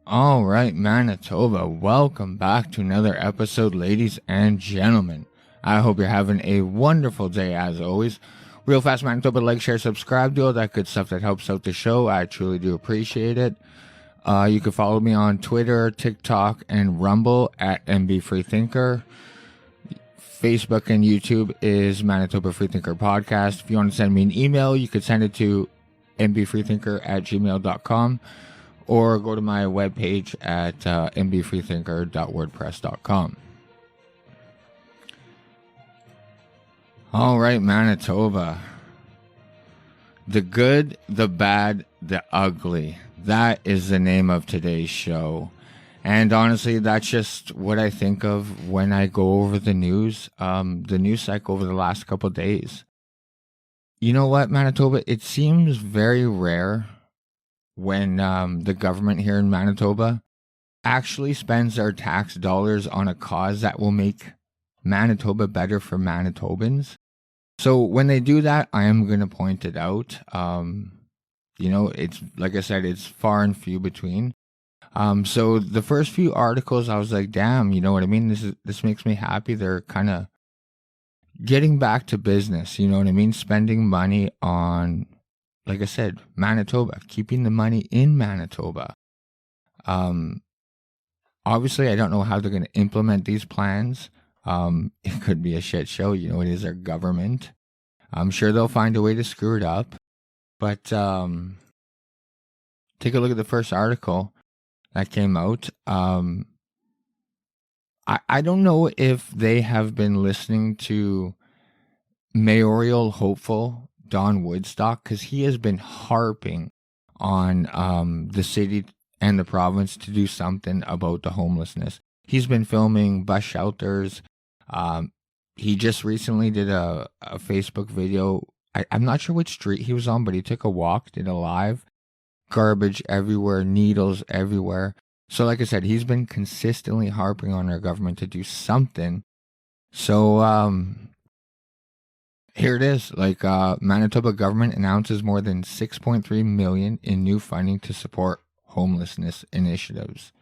All right, Manitoba, welcome back to another episode, ladies and gentlemen. I hope you're having a wonderful day as always. Real fast, Manitoba, like, share, subscribe, do all that good stuff that helps out the show. I truly do appreciate it. You can follow me on Twitter, TikTok, and Rumble at MB Freethinker. Facebook and YouTube is Manitoba Freethinker Podcast. If you want to send me an email, you could send it to mbfreethinker@gmail.com or go to my webpage at mbfreethinker.wordpress.com. All right, Manitoba. The good, the bad, the ugly. That is the name of today's show. And honestly, that's just what I think of when I go over the news cycle over the last couple of days. You know what, Manitoba? It seems very rare when the government here in Manitoba actually spends their tax dollars on a cause that will make Manitoba better for Manitobans. So when they do that, I am going to point it out. It's like I said, it's far and few between. So the first few articles, I was like, damn, you know what I mean? This makes me happy. They're kind of getting back to business, you know what I mean? Spending money on, like I said, Manitoba, keeping the money in Manitoba. Obviously, I don't know how they're going to implement these plans. It could be a shit show. You know, it is our government. I'm sure they'll find a way to screw it up. But take a look at the first article that came out. I don't know if they have been listening to mayoral hopeful Don Woodstock, because he has been harping on the city and the province to do something about the homelessness. He's been filming bus shelters. He just recently did a Facebook video. I'm not sure which street he was on, but he took a walk, did a live. Garbage everywhere, needles everywhere. So like I said, he's been consistently harping on our government to do something. So here it is. Manitoba government announces more than $6.3 million in new funding to support homelessness initiatives.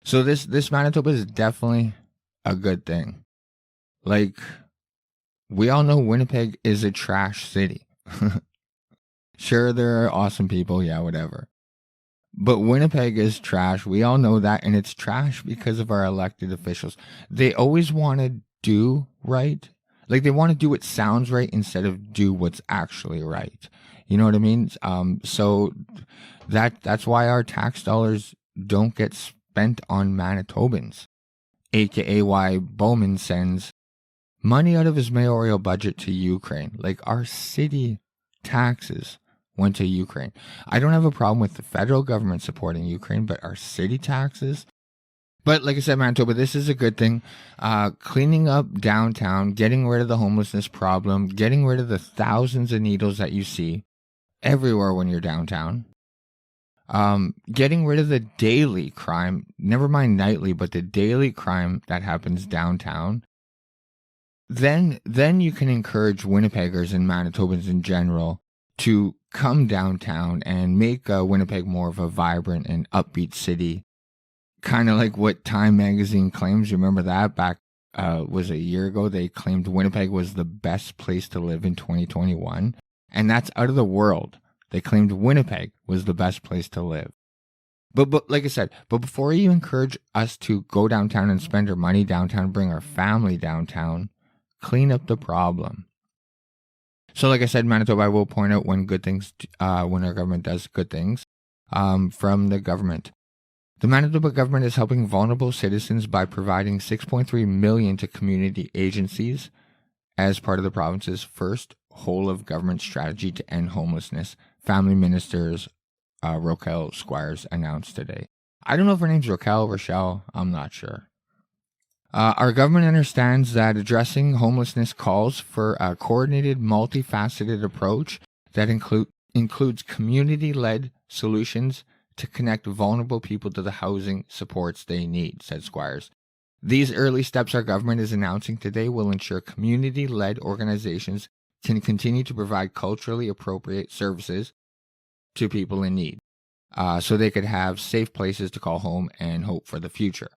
So this Manitoba is definitely a good thing. Like, we all know Winnipeg is a trash city. Sure, there are awesome people, yeah, whatever. But Winnipeg is trash. We all know that, and it's trash because of our elected officials. They always want to do right. Like, they want to do what sounds right instead of do what's actually right. You know what I mean? So that's why our tax dollars don't get spent on Manitobans. AKA why Bowman sends money out of his mayoral budget to Ukraine. Like, our city taxes went to Ukraine. I don't have a problem with the federal government supporting Ukraine, but our city taxes. But like I said, Manitoba, this is a good thing. Cleaning up downtown, getting rid of the homelessness problem, getting rid of the thousands of needles that you see everywhere when you're downtown. Getting rid of the daily crime, never mind nightly, but the daily crime that happens downtown. Then you can encourage Winnipeggers and Manitobans in general to come downtown and make Winnipeg more of a vibrant and upbeat city. Kind of like what Time magazine claims. You remember that back, was a year ago, they claimed Winnipeg was the best place to live in 2021. And that's out of the world. They claimed Winnipeg was the best place to live. But like I said, before you encourage us to go downtown and spend our money downtown, bring our family downtown, clean up the problem. So like I said, Manitoba, I will point out when our government does good things from the government. The Manitoba government is helping vulnerable citizens by providing $6.3 million to community agencies as part of the province's first whole-of-government strategy to end homelessness, Family Ministers Raquel Squires announced today. I don't know if her name's Raquel, Rochelle, I'm not sure. Our government understands that addressing homelessness calls for a coordinated, multifaceted approach that includes community-led solutions to connect vulnerable people to the housing supports they need, said Squires. These early steps our government is announcing today will ensure community-led organizations can continue to provide culturally appropriate services to people in need. so they could have safe places to call home and hope for the future.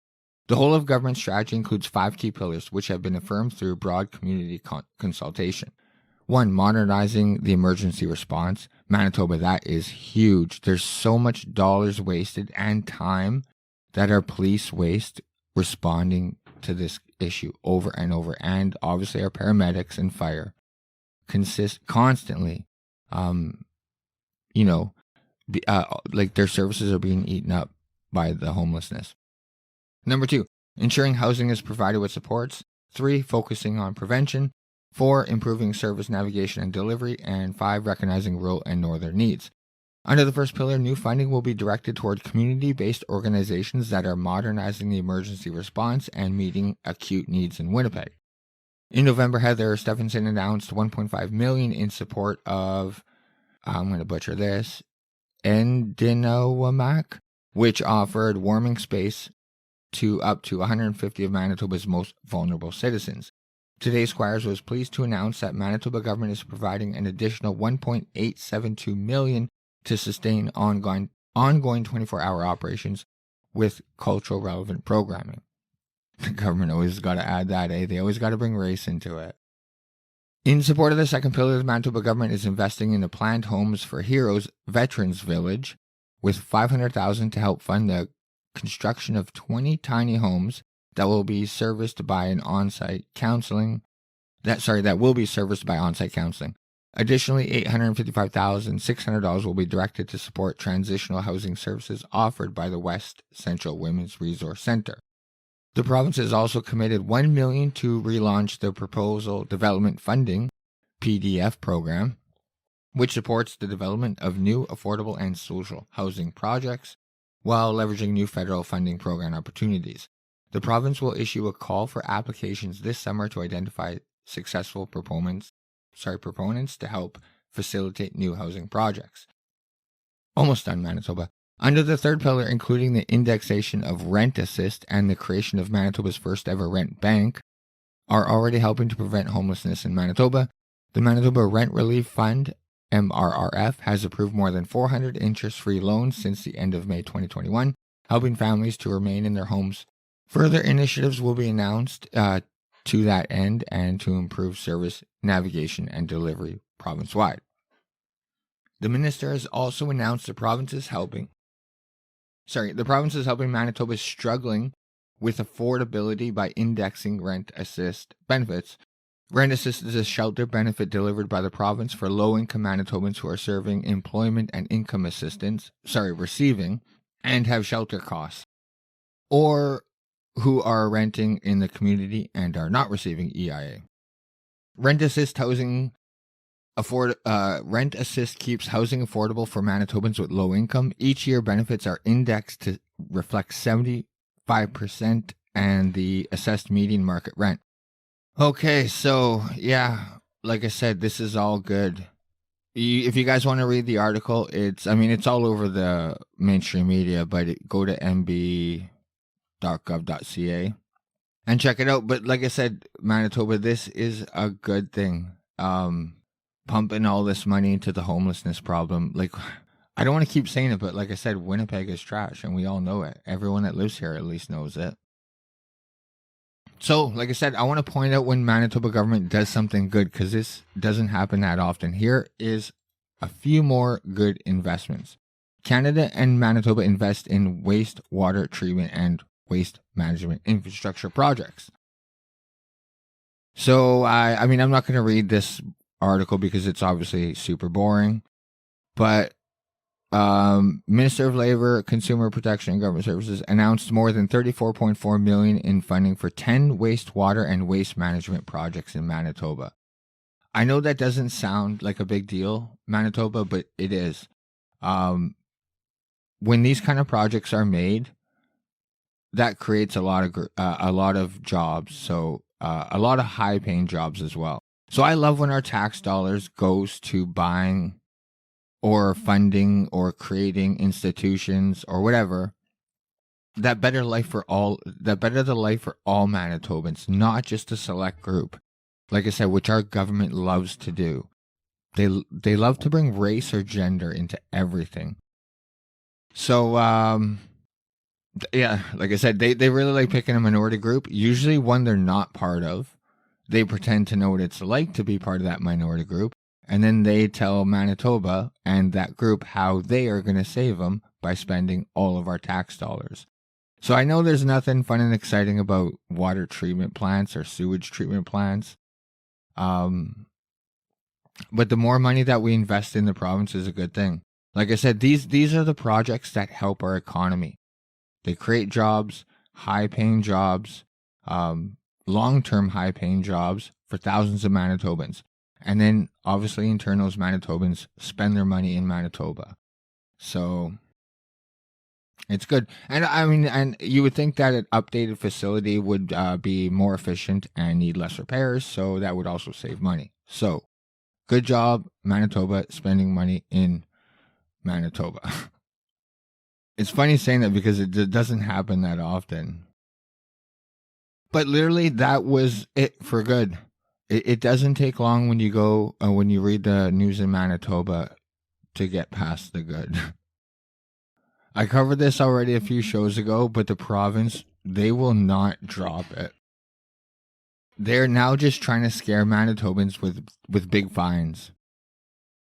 The whole of government strategy includes 5 key pillars, which have been affirmed through broad community consultation. 1, modernizing the emergency response. Manitoba, that is huge. There's so much dollars wasted and time that our police waste responding to this issue over and over. And obviously our paramedics and fire constantly, like their services are being eaten up by the homelessness. Number 2, ensuring housing is provided with supports. 3, focusing on prevention. 4, improving service navigation and delivery. And 5, recognizing rural and northern needs. Under the first pillar, new funding will be directed toward community-based organizations that are modernizing the emergency response and meeting acute needs in Winnipeg. In November, Heather Stephenson announced $1.5 million in support of, I'm going to butcher this, Endinowamak, which offered warming space to up to 150 of Manitoba's most vulnerable citizens. Today, Squires was pleased to announce that Manitoba government is providing an additional $1.872 million to sustain ongoing 24-hour operations with cultural relevant programming. The government always got to add that, eh? They always got to bring race into it. In support of the second pillar, the Manitoba government is investing in the planned Homes for Heroes Veterans Village with $500,000 to help fund the construction of 20 tiny homes that will be serviced by on-site counseling. That will be serviced by on-site counseling. Additionally, $855,600 will be directed to support transitional housing services offered by the West Central Women's Resource Center. The province has also committed $1 million to relaunch the Proposal Development Funding (PDF) program, which supports the development of new affordable and social housing projects while leveraging new federal funding program opportunities. The province will issue a call for applications this summer to identify successful proponents to help facilitate new housing projects. Almost done, Manitoba. Under the third pillar, including the indexation of rent assist and the creation of Manitoba's first ever rent bank, are already helping to prevent homelessness in Manitoba. The Manitoba Rent Relief Fund, MRRF, has approved more than 400 interest-free loans since the end of May 2021, helping families to remain in their homes. Further initiatives will be announced to that end and to improve service navigation and delivery province-wide. The minister has also announced the province is helping Manitoba struggling with affordability by indexing rent assist benefits. Rent assist is a shelter benefit delivered by the province for low-income Manitobans who are receiving employment and income assistance, and have shelter costs, or who are renting in the community and are not receiving EIA. Rent assist keeps housing affordable for Manitobans with low income. Each year, benefits are indexed to reflect 75% and the assessed median market rent. Okay, so yeah, like I said, this is all good. If you guys want to read the article, it's all over the mainstream media, but go to mb.gov.ca and check it out. But like I said, Manitoba, this is a good thing. Pumping all this money into the homelessness problem. Like, I don't want to keep saying it, but like I said, Winnipeg is trash, and we all know it. Everyone that lives here at least knows it. So, like I said, I want to point out when Manitoba government does something good, because this doesn't happen that often. Here is a few more good investments. Canada and Manitoba invest in wastewater treatment and waste management infrastructure projects. So, I'm not going to read this article because it's obviously super boring, but Minister of Labor, Consumer Protection and Government Services announced more than $34.4 million in funding for 10 wastewater and waste management projects in Manitoba. I know that doesn't sound like a big deal, Manitoba, but it is. When these kind of projects are made, that creates a lot of jobs, so a lot of high-paying jobs as well. So I love when our tax dollars goes to buying or funding or creating institutions or whatever that better the life for all Manitobans, not just a select group. Like I said, which our government loves to do. They love to bring race or gender into everything. So, yeah, like I said, they really like picking a minority group, usually one they're not part of. They pretend to know what it's like to be part of that minority group, and then they tell Manitoba and that group how they are going to save them by spending all of our tax dollars. So I know there's nothing fun and exciting about water treatment plants or sewage treatment plants. But the more money that we invest in the province is a good thing. Like I said, these are the projects that help our economy. They create jobs, high-paying jobs, long-term high-paying jobs for thousands of Manitobans. And then, obviously, in turn, those Manitobans spend their money in Manitoba. So, it's good. And, I mean, and you would think that an updated facility would be more efficient and need less repairs, so that would also save money. So, good job, Manitoba, spending money in Manitoba. It's funny saying that because it doesn't happen that often. But literally, that was it for good. It doesn't take long when you go, when you read the news in Manitoba to get past the good. I covered this already a few shows ago, but the province, they will not drop it. They're now just trying to scare Manitobans with big fines.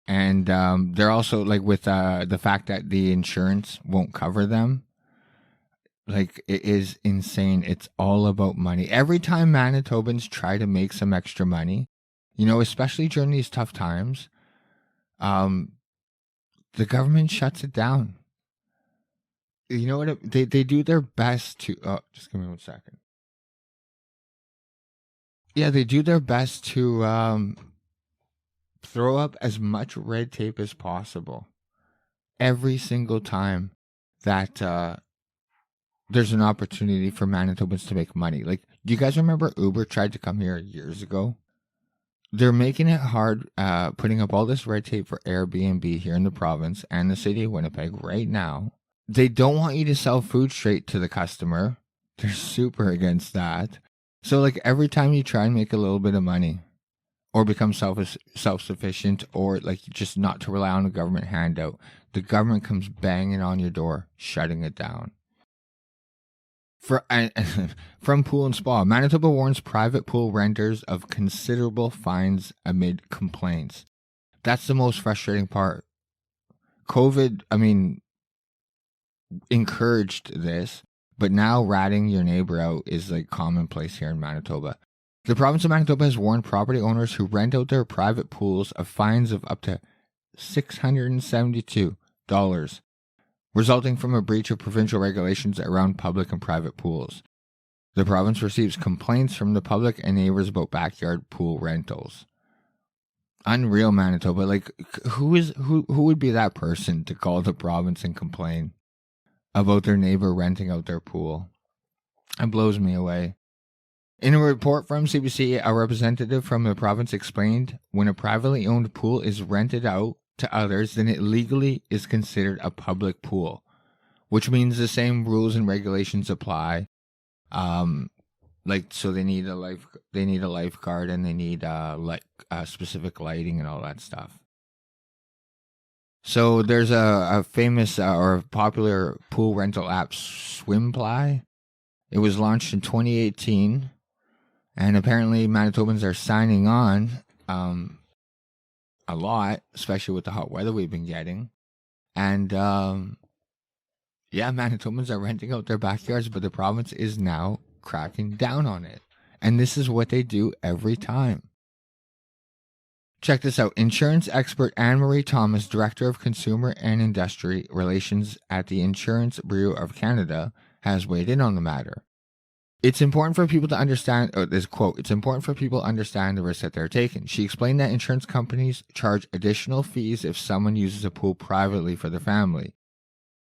And they're also like with the fact that the insurance won't cover them. Like, it is insane. It's all about money. Every time Manitobans try to make some extra money, especially during these tough times, the government shuts it down. You know what? They do their best to. Oh, just give me 1 second. Yeah, they do their best to throw up as much red tape as possible every single time that there's an opportunity for Manitobans to make money. Like, do you guys remember Uber tried to come here years ago? They're making it hard, putting up all this red tape for Airbnb here in the province and the city of Winnipeg right now. They don't want you to sell food straight to the customer. They're super against that. So, like, every time you try and make a little bit of money or become self-sufficient or, like, just not to rely on a government handout, the government comes banging on your door, shutting it down. From Pool and Spa, Manitoba warns private pool renters of considerable fines amid complaints. That's the most frustrating part. COVID, encouraged this, but now ratting your neighbor out is like commonplace here in Manitoba. The province of Manitoba has warned property owners who rent out their private pools of fines of up to $672, resulting from a breach of provincial regulations around public and private pools. The province receives complaints from the public and neighbors about backyard pool rentals. Unreal, Manitoba. Like, who would be that person to call the province and complain about their neighbor renting out their pool? It blows me away. In a report from CBC, a representative from the province explained when a privately owned pool is rented out to others, then it legally is considered a public pool, which means the same rules and regulations apply. So they need a lifeguard, and they need specific lighting and all that stuff. So there's a famous or popular pool rental app, Swimply. It was launched in 2018, and apparently Manitobans are signing on a lot, especially with the hot weather we've been getting. And Manitobans are renting out their backyards, but the province is now cracking down on it. And this is what they do every time. Check this out. Insurance expert Anne-Marie Thomas, Director of Consumer and Industry Relations at the Insurance Bureau of Canada, has weighed in on the matter. It's important for people to understand, this quote, it's important for people to understand the risks that they're taking. She explained that insurance companies charge additional fees if someone uses a pool privately for their family,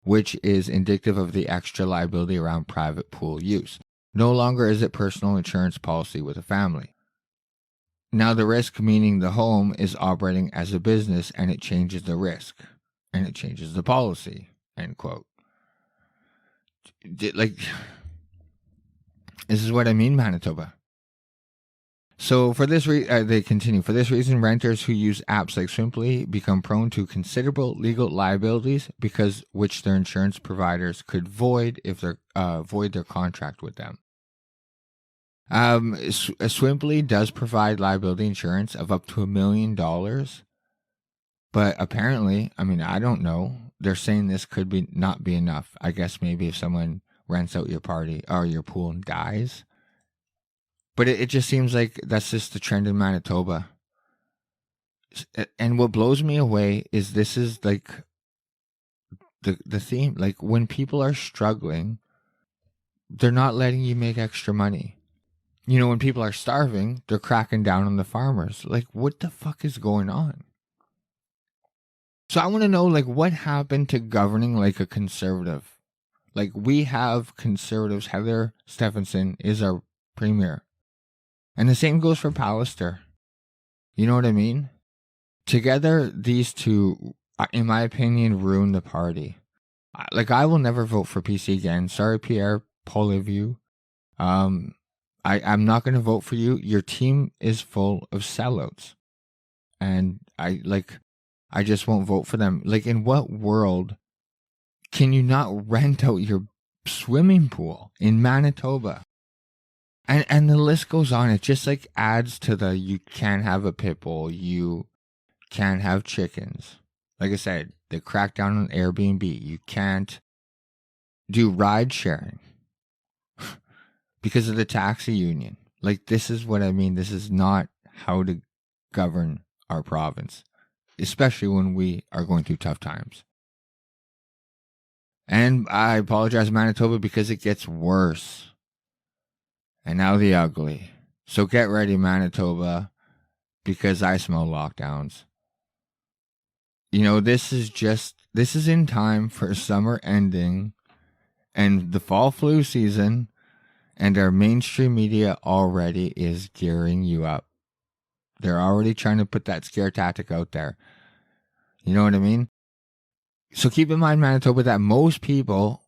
which is indicative of the extra liability around private pool use. No longer is it personal insurance policy with a family. Now the risk, meaning the home, is operating as a business, and it changes the risk, and it changes the policy, end quote. Like, this is what I mean, Manitoba. So for this they continue. For this reason, renters who use apps like Simply become prone to considerable legal liabilities because which their insurance providers could void if they void their contract with them. Simply does provide liability insurance of up to $1 million, but apparently, I mean, I don't know. They're saying this could not be enough. I guess maybe if someone rents out your party or your pool and dies. But it just seems like that's just the trend in Manitoba. And what blows me away is this is like the theme. Like when people are struggling, they're not letting you make extra money. You know, when people are starving, they're cracking down on the farmers. Like, what the fuck is going on? So I want to know, like, what happened to governing like a conservative? Like, we have conservatives. Heather Stephenson is our premier. And the same goes for Pallister. You know what I mean? Together, these two, in my opinion, ruin the party. Like, I will never vote for PC again. Sorry, Pierre Poilievre. I'm not going to vote for you. Your team is full of sellouts. And I just won't vote for them. Like, in what world can you not rent out your swimming pool in Manitoba? And the list goes on. It just like adds to the you can't have a pit bull, you can't have chickens. Like I said, the crackdown on Airbnb. You can't do ride sharing because of the taxi union. Like, this is what I mean. This is not how to govern our province, especially when we are going through tough times. And I apologize, Manitoba, because it gets worse. And now the ugly. So get ready, Manitoba, because I smell lockdowns. You know, this is in time for summer ending and the fall flu season, and our mainstream media already is gearing you up. They're already trying to put that scare tactic out there. You know what I mean? So keep in mind, Manitoba, that most people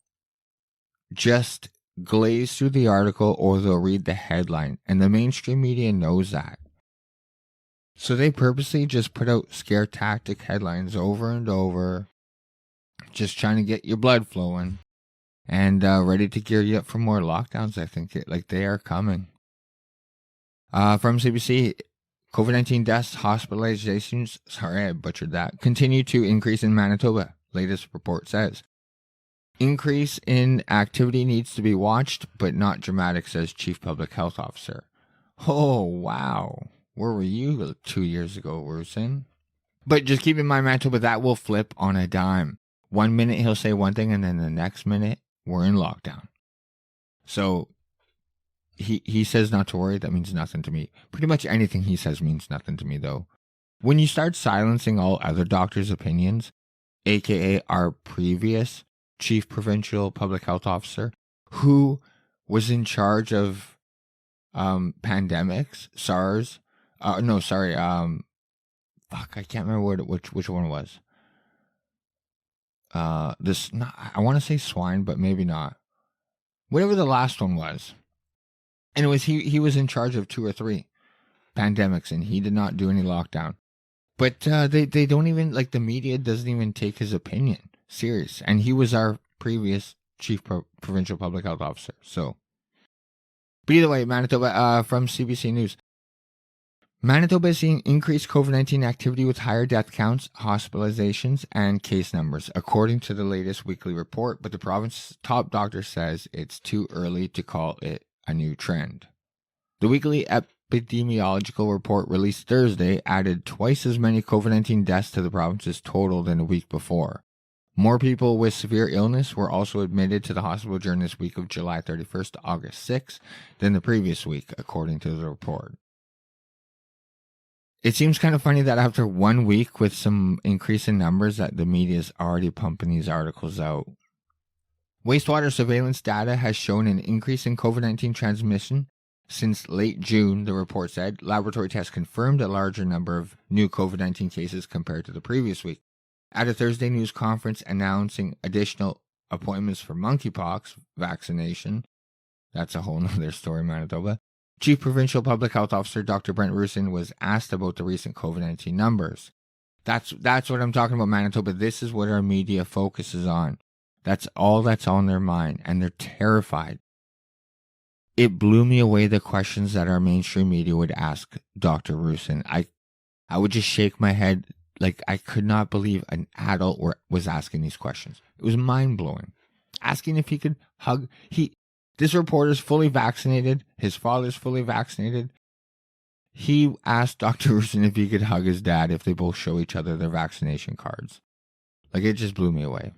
just glaze through the article or they'll read the headline, and the mainstream media knows that. So they purposely just put out scare tactic headlines over and over, just trying to get your blood flowing and ready to gear you up for more lockdowns. I think they are coming. From CBC, COVID-19 deaths, hospitalizations, sorry I butchered that, continue to increase in Manitoba, latest report says. Increase in activity needs to be watched, but not dramatic, says Chief Public Health Officer. Oh, wow. Where were you 2 years ago, Rusin? But just keep in mind, Manitoba, that will flip on a dime. 1 minute he'll say one thing, and then the next minute, we're in lockdown. So he says not to worry. That means nothing to me. Pretty much anything he says means nothing to me, though. When you start silencing all other doctors' opinions, a.k.a. our previous Chief Provincial Public Health Officer, who was in charge of pandemics, SARS. I can't remember which one it was. I want to say swine, but maybe not. Whatever the last one was. Anyways, he was in charge of 2 or 3 pandemics, and he did not do any lockdown. But they don't even, like, the media doesn't even take his opinion serious. And he was our previous Chief Provincial Public Health Officer. So, but either way, Manitoba, from CBC News. Manitoba is seeing increased COVID-19 activity with higher death counts, hospitalizations, and case numbers, according to the latest weekly report. But the province's top doctor says it's too early to call it a new trend. The weekly epidemiological report released Thursday added twice as many COVID-19 deaths to the province's total than a week before. More people with severe illness were also admitted to the hospital during this week of July 31st to August 6th than the previous week, according to the report. It seems kind of funny that after 1 week with some increase in numbers that the media is already pumping these articles out. Wastewater surveillance data has shown an increase in COVID-19 transmission since late June, the report said. Laboratory tests confirmed a larger number of new COVID-19 cases compared to the previous week. At a Thursday news conference announcing additional appointments for monkeypox vaccination, that's a whole nother story, Manitoba, Chief Provincial Public Health Officer Dr. Brent Rusin was asked about the recent COVID-19 numbers. That's what I'm talking about, Manitoba. This is what our media focuses on. That's all that's on their mind, and they're terrified. It blew me away the questions that our mainstream media would ask Dr. Rusin. I would just shake my head like I could not believe an adult was asking these questions. It was mind-blowing. Asking if he could hug. This reporter's fully vaccinated. His father's fully vaccinated. He asked Dr. Rusin if he could hug his dad if they both show each other their vaccination cards. Like, it just blew me away.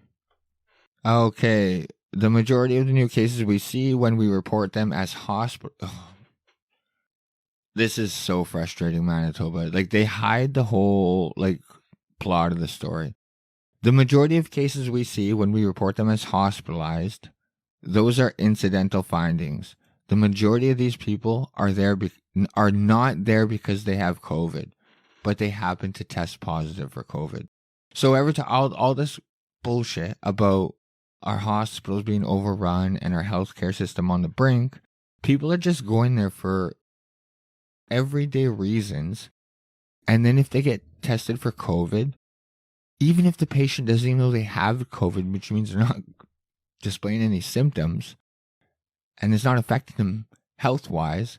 Okay, the majority of the new cases we see when we report them as hospital. This is so frustrating, Manitoba. Like, they hide the whole, plot of the story. The majority of cases we see when we report them as hospitalized, those are incidental findings. The majority of these people are not there because they have COVID, but they happen to test positive for COVID. So all this bullshit about our hospitals being overrun and our healthcare system on the brink, people are just going there for everyday reasons. And then if they get tested for COVID, even if the patient doesn't even know they have COVID, which means they're not displaying any symptoms and it's not affecting them health-wise,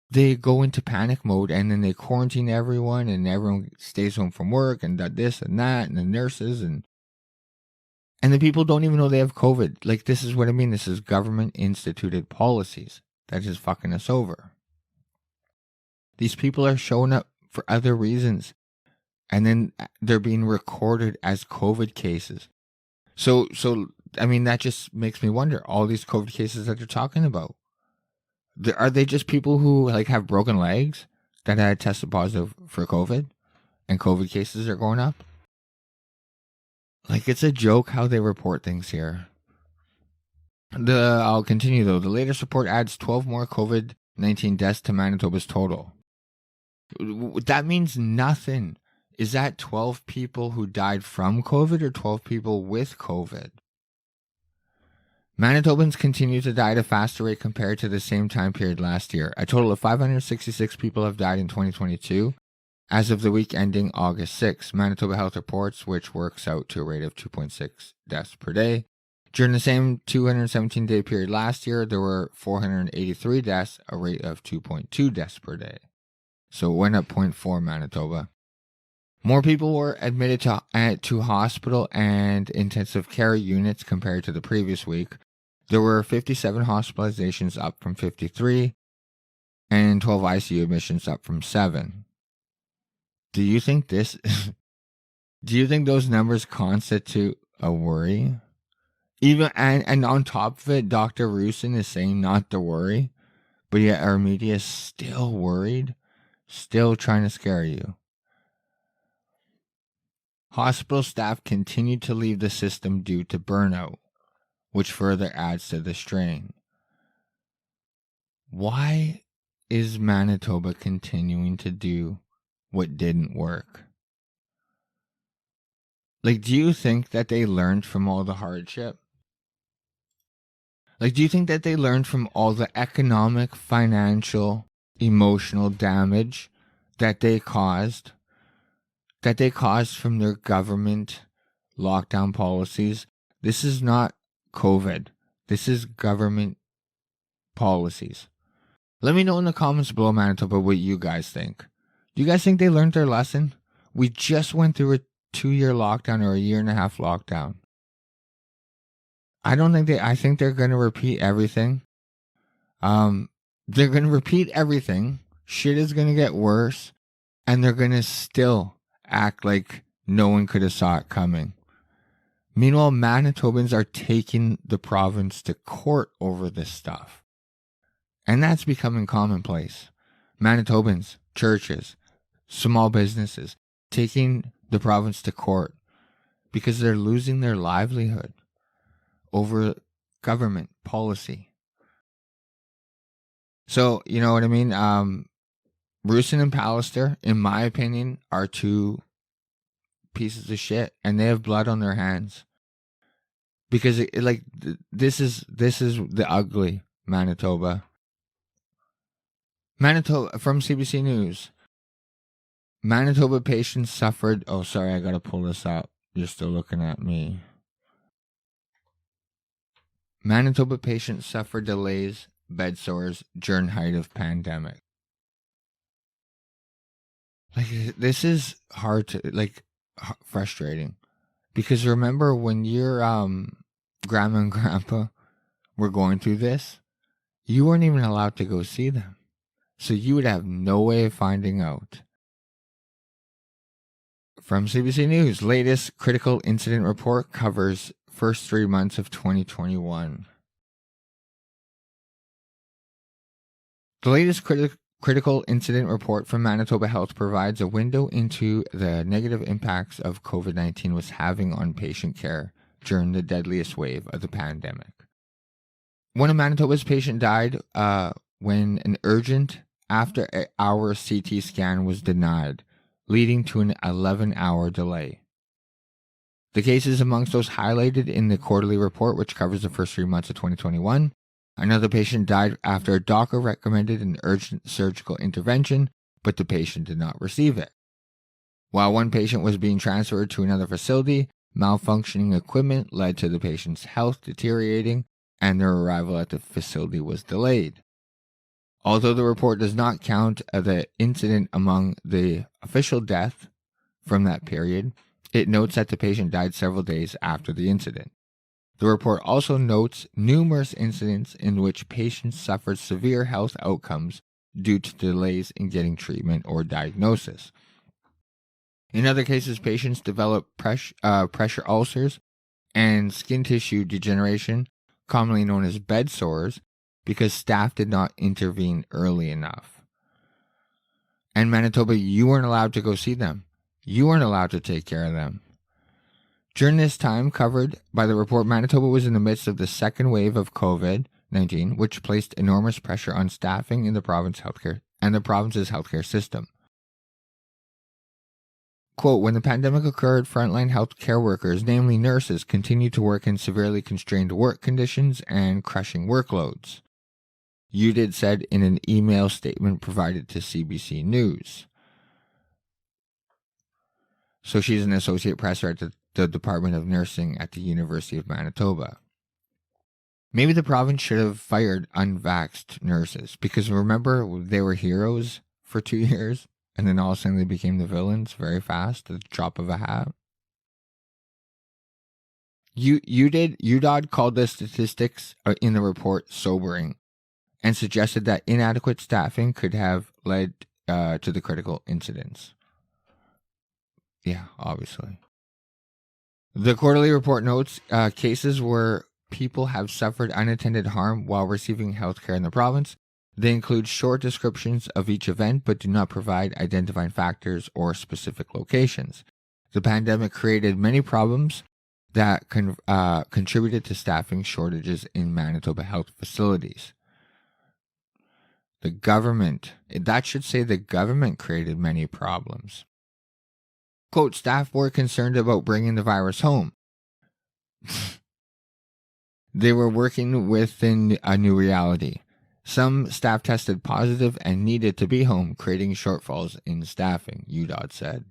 they go into panic mode and then they quarantine everyone and everyone stays home from work and this and that and the nurses and the people don't even know they have COVID. Like, this is what I mean. This is government-instituted policies that is fucking us over. These people are showing up for other reasons, and then they're being recorded as COVID cases. So I mean, that just makes me wonder, all these COVID cases that they're talking about, are they just people who have broken legs that had tested positive for COVID and COVID cases are going up? It's a joke how they report things here. I'll continue though. The latest report adds 12 more COVID-19 deaths to Manitoba's total. That means nothing. Is that 12 people who died from COVID or 12 people with COVID? Manitobans continue to die at a faster rate compared to the same time period last year. A total of 566 people have died in 2022. As of the week ending August 6, Manitoba Health reports, which works out to a rate of 2.6 deaths per day. During the same 217-day period last year, there were 483 deaths, a rate of 2.2 deaths per day. So it went up 0.4, Manitoba. More people were admitted to hospital and intensive care units compared to the previous week. There were 57 hospitalizations, up from 53, and 12 ICU admissions, up from 7. Do you think those numbers constitute a worry? Even and on top of it, Dr. Rusin is saying not to worry, but yet our media is still worried, still trying to scare you. Hospital staff continue to leave the system due to burnout, which further adds to the strain. Why is Manitoba continuing to do what didn't work? Do you think that they learned from all the hardship? Do you think that they learned from all the economic, financial, emotional damage that they caused from their government lockdown policies? This is not COVID. This is government policies. Let me know in the comments below, Manitoba, what you guys think. Do you guys think they learned their lesson? We just went through a 2-year lockdown or a 1.5 year lockdown. I think they're going to repeat everything. They're going to repeat everything. Shit is going to get worse. And they're going to still act like no one could have saw it coming. Meanwhile, Manitobans are taking the province to court over this stuff. And that's becoming commonplace. Manitobans, churches, small businesses, taking the province to court because they're losing their livelihood over government policy. So, you know what I mean? Rusin and Pallister, in my opinion, are two pieces of shit, and they have blood on their hands. Because this is the ugly Manitoba. Manitoba, from CBC News. Manitoba patients suffered... Oh, sorry, I gotta pull this up. You're still looking at me. Manitoba patients suffered delays, bed sores during height of pandemic. Like, this is hard to... frustrating. Because remember when your grandma and grandpa were going through this, you weren't even allowed to go see them. So you would have no way of finding out. From CBC News, latest critical incident report covers first 3 months of 2021. The latest critical incident report from Manitoba Health provides a window into the negative impacts of COVID-19 was having on patient care during the deadliest wave of the pandemic. One of Manitoba's patients died when an urgent after-hour CT scan was denied, leading to an 11-hour delay. The cases amongst those highlighted in the quarterly report, which covers the first 3 months of 2021. Another patient died after a doctor recommended an urgent surgical intervention, but the patient did not receive it. While one patient was being transferred to another facility, malfunctioning equipment led to the patient's health deteriorating, and their arrival at the facility was delayed. Although the report does not count the incident among the official death from that period, it notes that the patient died several days after the incident. The report also notes numerous incidents in which patients suffered severe health outcomes due to delays in getting treatment or diagnosis. In other cases, patients developed pressure ulcers and skin tissue degeneration, commonly known as bed sores, because staff did not intervene early enough. And Manitoba, you weren't allowed to go see them. You weren't allowed to take care of them. During this time covered by the report, Manitoba was in the midst of the second wave of COVID-19, which placed enormous pressure on staffing in the province's healthcare system. Quote, when the pandemic occurred, frontline healthcare workers, namely nurses, continued to work in severely constrained work conditions and crushing workloads. UDID said in an email statement provided to CBC News. So she's an associate professor at the Department of Nursing at the University of Manitoba. Maybe the province should have fired unvaxxed nurses, because remember, they were heroes for 2 years, and then all of a sudden they became the villains very fast at the drop of a hat. UDOD called the statistics in the report sobering, and suggested that inadequate staffing could have led to the critical incidents. Yeah, obviously. The quarterly report notes cases where people have suffered unattended harm while receiving healthcare in the province. They include short descriptions of each event, but do not provide identifying factors or specific locations. The pandemic created many problems that contributed to staffing shortages in Manitoba health facilities. The government, that should say the government created many problems. Quote, staff were concerned about bringing the virus home. They were working within a new reality. Some staff tested positive and needed to be home, creating shortfalls in staffing, UDOD said.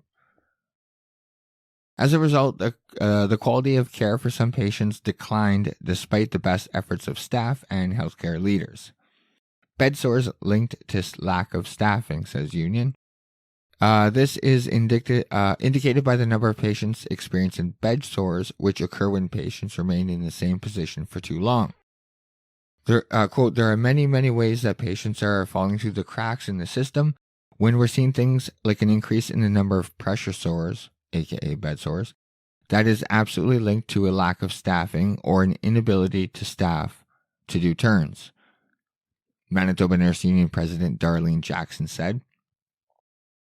As a result, the quality of care for some patients declined despite the best efforts of staff and healthcare leaders. Bed sores linked to lack of staffing, says Union. This is indicated by the number of patients experiencing bed sores, which occur when patients remain in the same position for too long. Quote, there are many, many ways that patients are falling through the cracks in the system. When we're seeing things like an increase in the number of pressure sores, aka bed sores, that is absolutely linked to a lack of staffing or an inability to staff to do turns. Manitoba Nurse Union President Darlene Jackson said.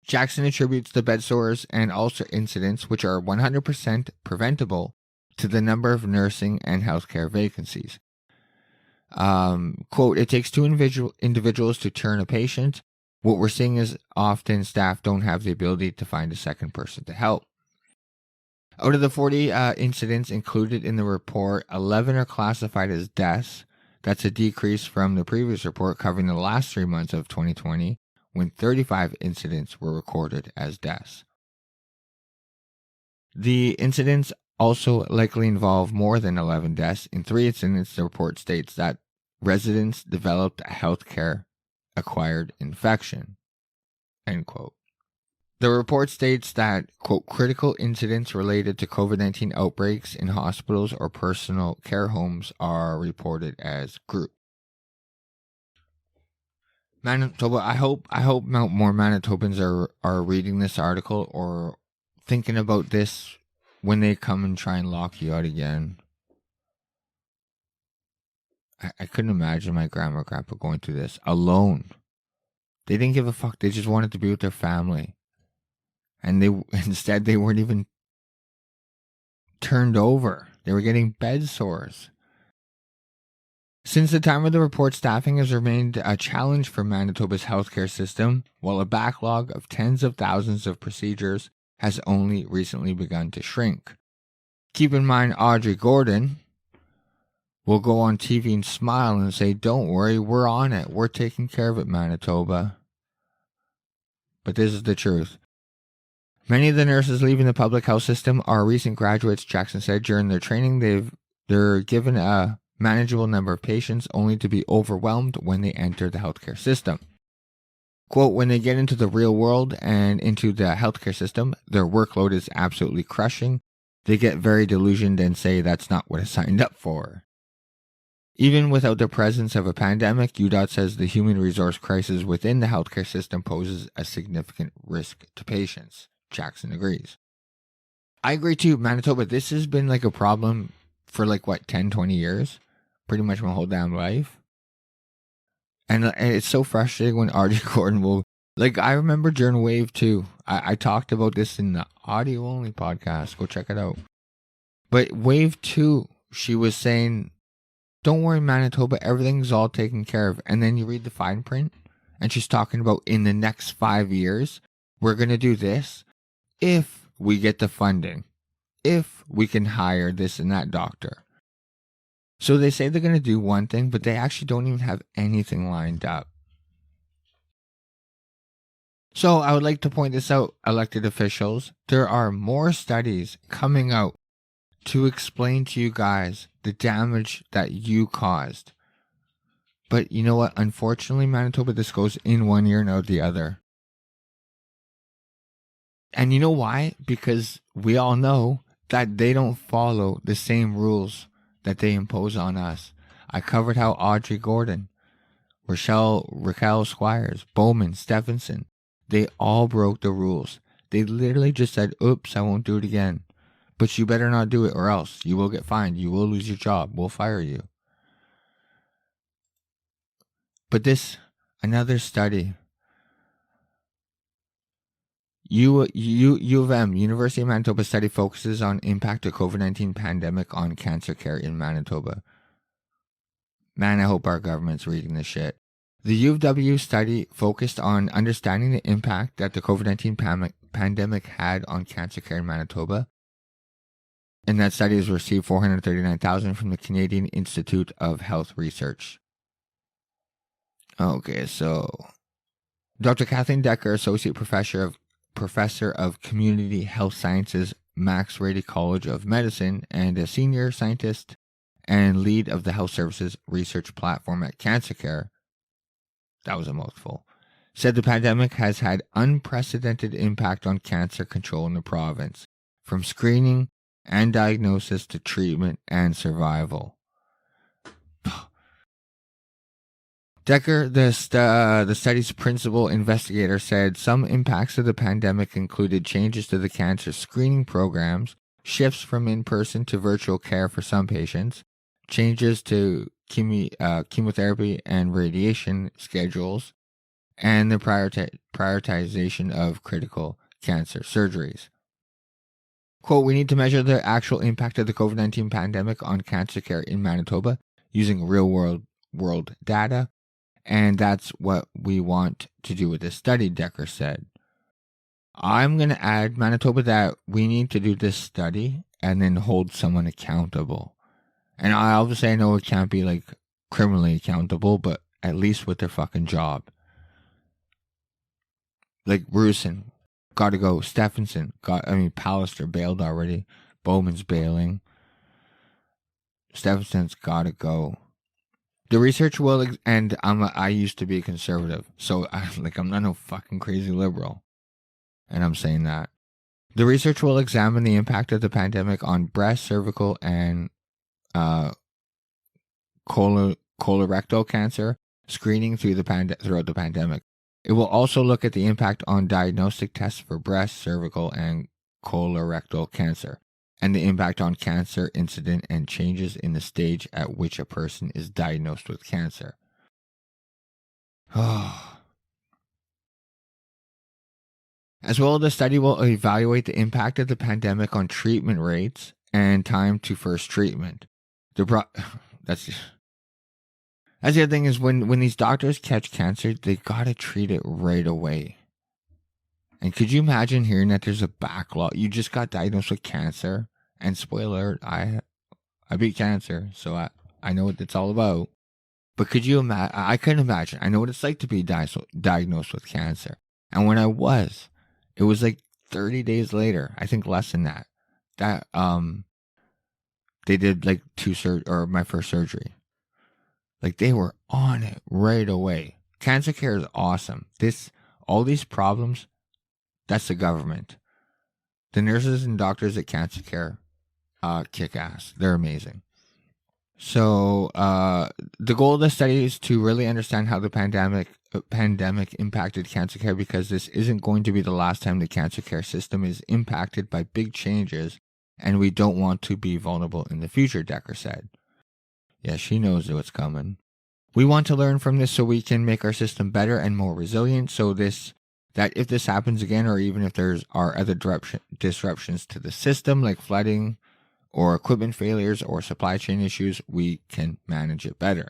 Jackson attributes the bed sores and ulcer incidents, which are 100% preventable, to the number of nursing and healthcare vacancies. Quote, it takes two individuals to turn a patient. What we're seeing is often staff don't have the ability to find a second person to help. Out of the 40 incidents included in the report, 11 are classified as deaths. That's a decrease from the previous report covering the last 3 months of 2020, when 35 incidents were recorded as deaths. The incidents also likely involve more than 11 deaths. In 3 incidents, the report states that residents developed a healthcare acquired infection, end quote. The report states that, quote, critical incidents related to COVID-19 outbreaks in hospitals or personal care homes are reported as group. Manitoba, I hope more Manitobans are reading this article or thinking about this when they come and try and lock you out again. I couldn't imagine my grandma or grandpa going through this alone. They didn't give a fuck. They just wanted to be with their family. And instead they weren't even turned over. They were getting bed sores. Since the time of the report, staffing has remained a challenge for Manitoba's healthcare system, while a backlog of tens of thousands of procedures has only recently begun to shrink. Keep in mind, Audrey Gordon will go on TV and smile and say, "Don't worry, we're on it. We're taking care of it, Manitoba." But this is the truth. Many of the nurses leaving the public health system are recent graduates, Jackson said. During their training, they're given a manageable number of patients, only to be overwhelmed when they enter the healthcare system. Quote, when they get into the real world and into the healthcare system, their workload is absolutely crushing. They get very delusioned and say that's not what I signed up for. Even without the presence of a pandemic, UDOT says the human resource crisis within the healthcare system poses a significant risk to patients. Jackson agrees. I agree too, Manitoba. This has been like a problem for 10, 20 years. Pretty much my whole damn life. And it's so frustrating when Audrey Gordon will... I remember during Wave 2, I talked about this in the audio-only podcast. Go check it out. But Wave 2, she was saying, don't worry, Manitoba, everything's all taken care of. And then you read the fine print, and she's talking about in the next 5 years, we're going to do this if we get the funding, if we can hire this and that doctor. So they say they're going to do one thing, but they actually don't even have anything lined up. So I would like to point this out, elected officials. There are more studies coming out to explain to you guys the damage that you caused. But you know what? Unfortunately, Manitoba, this goes in one ear and out the other. And you know why? Because we all know that they don't follow the same rules that they impose on us. I covered how Audrey Gordon, Raquel Squires, Bowman, Stephenson, they all broke the rules. They literally just said, oops, I won't do it again. But you better not do it or else you will get fined. You will lose your job. We'll fire you. But another study. U of M, University of Manitoba study focuses on impact of COVID-19 pandemic on cancer care in Manitoba. Man, I hope our government's reading this shit. The U of W study focused on understanding the impact that the COVID-19 pandemic had on cancer care in Manitoba. And that study has received $439,000 from the Canadian Institute of Health Research. Okay, so Dr. Kathleen Decker, Associate Professor of Community Health Sciences, Max Rady College of Medicine, and a senior scientist and lead of the Health Services Research Platform at Cancer Care, that was a mouthful, said the pandemic has had unprecedented impact on cancer control in the province, from screening and diagnosis to treatment and survival. Decker, the study's principal investigator, said some impacts of the pandemic included changes to the cancer screening programs, shifts from in-person to virtual care for some patients, changes to chemotherapy and radiation schedules, and the prioritization of critical cancer surgeries. Quote, we need to measure the actual impact of the COVID-19 pandemic on cancer care in Manitoba using real-world data, and that's what we want to do with this study, Decker said. I'm going to add, Manitoba, that we need to do this study and then hold someone accountable. And I obviously know it can't be criminally accountable, but at least with their fucking job. Like Rusin, gotta go. Stephenson, Pallister bailed already. Bowman's bailing. Stephenson's gotta go. The research will, and I used to be a conservative, so I'm not no fucking crazy liberal, and I'm saying that. The research will examine the impact of the pandemic on breast, cervical, and colorectal cancer screening throughout the pandemic. It will also look at the impact on diagnostic tests for breast, cervical, and colorectal cancer, and the impact on cancer incident and changes in the stage at which a person is diagnosed with cancer. As well, the study will evaluate the impact of the pandemic on treatment rates and time to first treatment. That's the other thing is when these doctors catch cancer, they gotta treat it right away. And could you imagine hearing that there's a backlog? You just got diagnosed with cancer, and spoiler alert, I beat cancer, so I know what it's all about. But could you imagine? I couldn't imagine. I know what it's like to be diagnosed with cancer. And when I was, it was like 30 days later, I think less than that, that they did like my first surgery. Like they were on it right away. Cancer care is awesome. All these problems, that's the government. The nurses and doctors at cancer care kick ass. They're amazing. So the goal of the study is to really understand how the pandemic impacted cancer care, because this isn't going to be the last time the cancer care system is impacted by big changes, and we don't want to be vulnerable in the future, Decker said. Yeah, she knows what's coming. We want to learn from this so we can make our system better and more resilient, so that if this happens again, or even if there are other disruptions to the system, like flooding or equipment failures or supply chain issues, we can manage it better.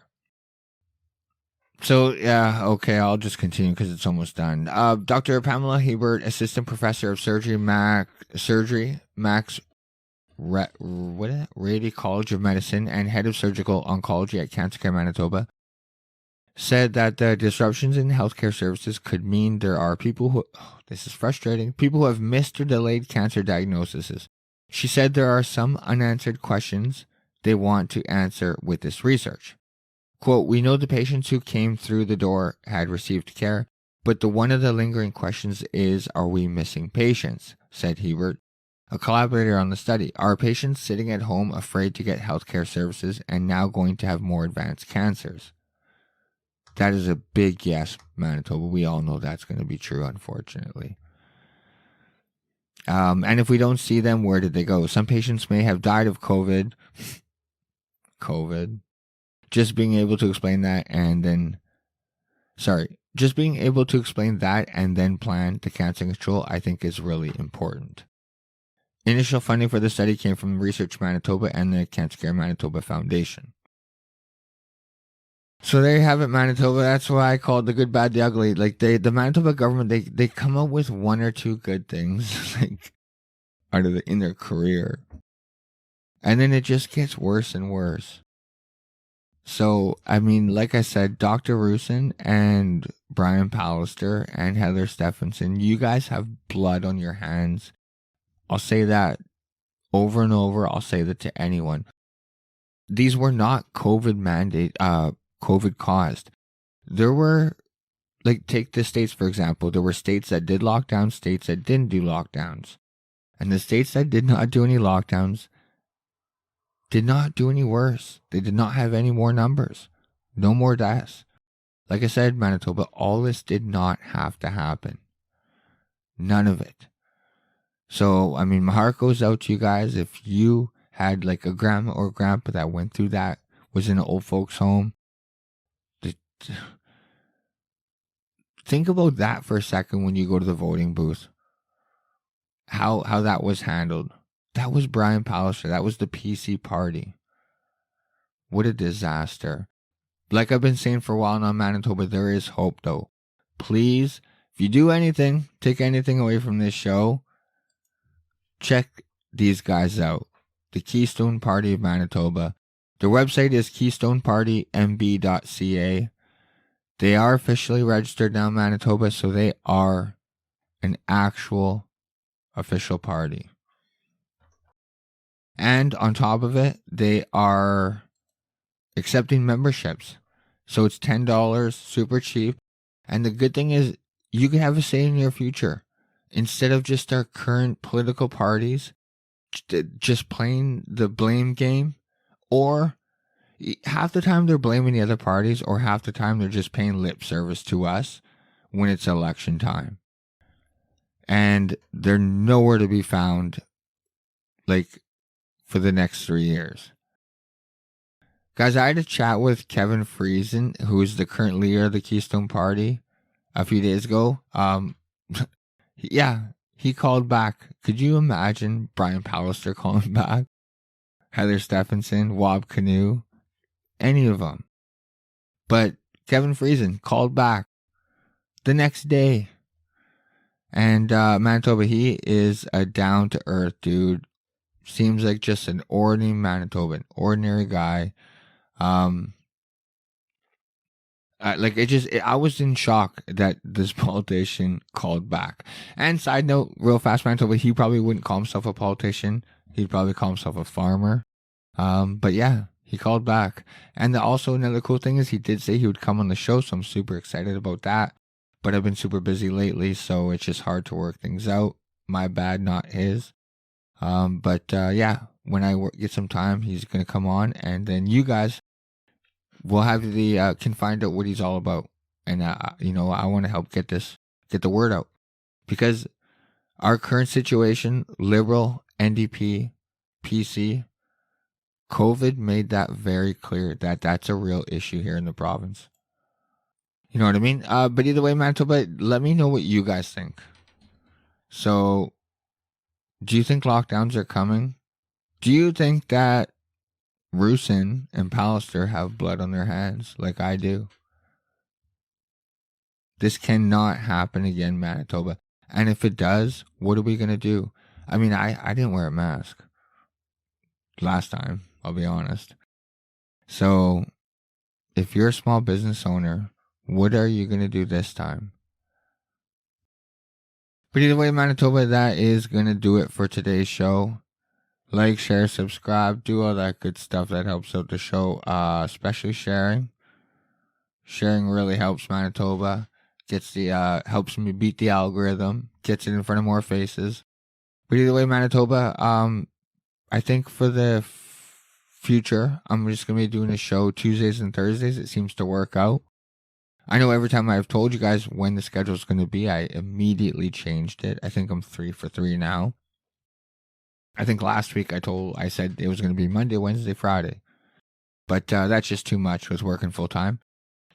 So, yeah, okay, I'll just continue because it's almost done. Dr. Pamela Hebert, Assistant Professor of Surgery, Max Rady College of Medicine, and Head of Surgical Oncology at Cancer Care Manitoba, said that the disruptions in healthcare services could mean there are people who, this is frustrating, people who have missed or delayed cancer diagnoses. She said there are some unanswered questions they want to answer with this research. Quote, we know the patients who came through the door had received care, but one of the lingering questions is, are we missing patients? Said Hebert, a collaborator on the study. Are patients sitting at home afraid to get healthcare services and now going to have more advanced cancers? That is a big yes, Manitoba. We all know that's going to be true, unfortunately. And if we don't see them, where did they go? Some patients may have died of COVID. Just being able to explain that and then plan the cancer control, I think, is really important. Initial funding for the study came from Research Manitoba and the Cancer Care Manitoba Foundation. So there you have it, Manitoba. That's why I call it the good, bad, the ugly. Like the Manitoba government, they come up with one or two good things, like in their career, and then it just gets worse and worse. So I mean, like I said, Dr. Rusin and Brian Pallister and Heather Stephenson, you guys have blood on your hands. I'll say that over and over. I'll say that to anyone. These were not COVID caused. There were, take the states, for example. There were states that did lockdowns, states that didn't do lockdowns. And the states that did not do any lockdowns did not do any worse. They did not have any more numbers. No more deaths. Like I said, Manitoba, all this did not have to happen. None of it. So, I mean, my heart goes out to you guys. If you had a grandma or grandpa that went through that, was in an old folks home, think about that for a second when you go to the voting booth. How that was handled. That was Brian Pallister. That was the PC party. What a disaster. Like I've been saying for a while now, Manitoba, there is hope though. Please, if you do anything, take anything away from this show, check these guys out. The Keystone Party of Manitoba. Their website is keystonepartymb.ca. They are officially registered now in Manitoba, so they are an actual official party. And on top of it, they are accepting memberships. So it's $10, super cheap. And the good thing is you can have a say in your future. Instead of just our current political parties just playing the blame game, or half the time they're blaming the other parties, or half the time they're just paying lip service to us when it's election time. And they're nowhere to be found, like, for the next 3 years. Guys, I had a chat with Kevin Friesen, who is the current leader of the Keystone Party, a few days ago. Yeah, he called back. Could you imagine Brian Pallister calling back? Heather Stephenson, Wab Canoe, any of them. But Kevin Friesen called back the next day. And Manitoba, he is a down-to-earth dude. Seems like just an ordinary Manitoban, ordinary guy. I was in shock that this politician called back. And side note, real fast, Manitoba, he probably wouldn't call himself a politician. He'd probably call himself a farmer. But yeah, he called back. And also another cool thing is he did say he would come on the show, so I'm super excited about that. But I've been super busy lately, so it's just hard to work things out. My bad, not his. Yeah, when I get some time, he's going to come on, and then you guys will have can find out what he's all about. And, I want to help get the word out. Because our current situation, Liberal, NDP, PC, COVID made that very clear that that's a real issue here in the province. You know what I mean? But either way, Manitoba, let me know what you guys think. So, do you think lockdowns are coming? Do you think that Rusin and Pallister have blood on their hands like I do? This cannot happen again, Manitoba. And if it does, what are we going to do? I mean, I didn't wear a mask last time, I'll be honest. So, if you're a small business owner, what are you going to do this time? But either way, Manitoba, that is going to do it for today's show. Like, share, subscribe, do all that good stuff that helps out the show, especially sharing. Sharing really helps Manitoba. Helps me beat the algorithm, gets it in front of more faces. But either way, Manitoba, I think for the future, I'm just going to be doing a show Tuesdays and Thursdays. It seems to work out. I know every time I've told you guys when the schedule is going to be, I immediately changed it. I think I'm 3 for 3 now. I think last week I said it was going to be Monday, Wednesday, Friday. But that's just too much with working full time.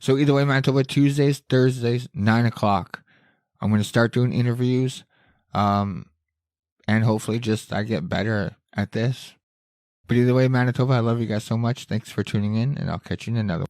So either way, Manitoba, Tuesdays, Thursdays, 9 o'clock. I'm going to start doing interviews. And hopefully I get better at this. But either way, Manitoba, I love you guys so much. Thanks for tuning in, and I'll catch you in another one.